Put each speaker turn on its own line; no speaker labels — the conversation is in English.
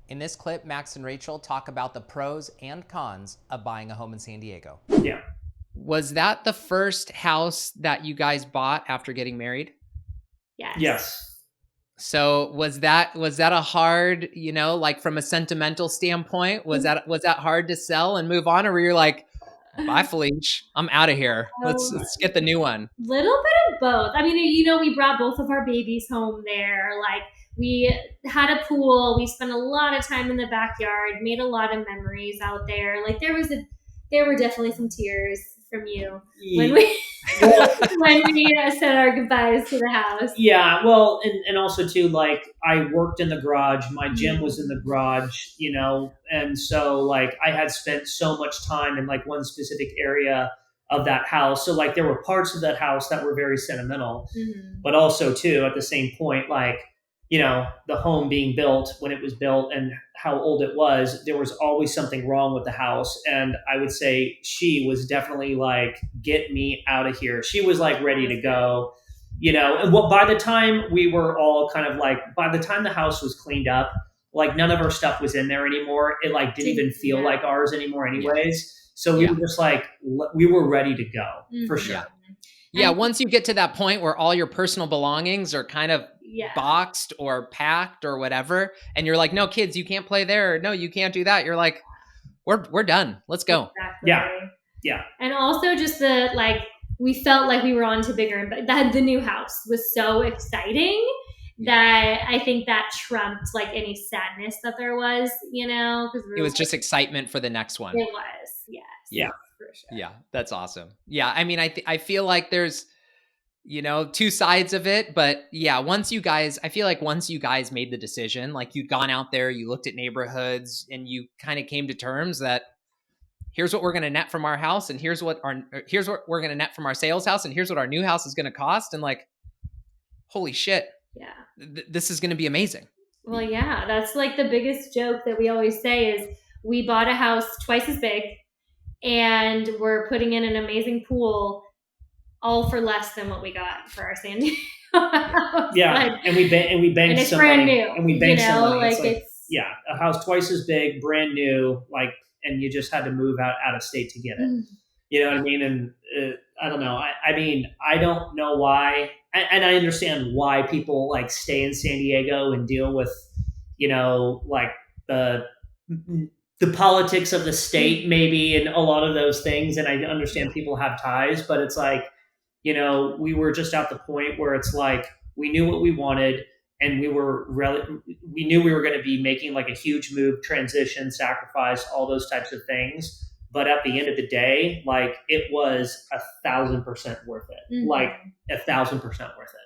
In this clip, Max and Rachel talk about the pros and cons of buying a home in San Diego.
Yeah.
Was that the first house that you guys bought after getting married?
Yes.
So was that a hard, like from a sentimental standpoint, was that hard to sell and move on, or were you like, bye Felice, I'm out of here. Let's get the new one.
Little bit of both. I mean, we brought both of our babies home there. Like, we had a pool. We spent a lot of time in the backyard, made a lot of memories out there. Like, there were definitely some tears from you when we said our goodbyes to the house.
Yeah, well, and also too, like, I worked in the garage. My gym was in the garage, and so like I had spent so much time in like one specific area of that house. So like there were parts of that house that were very sentimental, but also too at the same point, like, the home being built, when it was built and how old it was, there was always something wrong with the house. And I would say she was definitely like, get me out of here. She was like ready to go, and by the time we were all kind of like, by the time the house was cleaned up, like none of our stuff was in there anymore. It like didn't even feel like ours anymore anyways. So we were just like, we were ready to go for sure.
Yeah. Once you get to that point where all your personal belongings are kind of boxed or packed or whatever, and you're like, no, kids, you can't play there. No, you can't do that. You're like, we're done. Let's go.
Exactly.
Yeah.
And also just we felt like we were on to bigger, but the new house was so exciting that I think that trumped like any sadness that there was, because
it was just excitement for the next one.
It was, yes.
Yeah.
For sure.
Yeah, that's awesome. Yeah, I mean, I feel like there's, two sides of it, but yeah, once you guys made the decision, like you'd gone out there, you looked at neighborhoods, and you kind of came to terms that here's what we're going to net from our house, and here's what we're going to net from our sales house, and here's what our new house is going to cost, and like, holy shit, this is going to be amazing.
Well, yeah, that's like the biggest joke that we always say is we bought a house twice as big, and we're putting in an amazing pool, all for less than what we got for our San Diego house.
Yeah, and we banked
it's
some
brand
money,
new,
and we banked some money.
It's
a house twice as big, brand new, like, and you just had to move out of state to get it. You know what I mean? And I don't know. I mean, I don't know why, and I understand why people like stay in San Diego and deal with, like the politics of the state, maybe, and a lot of those things. And I understand people have ties, but it's like, we were just at the point where it's like, we knew what we wanted, and we knew we were going to be making like a huge move, transition, sacrifice, all those types of things. But at the end of the day, like, it was 1,000% worth it. Like 1,000% worth it.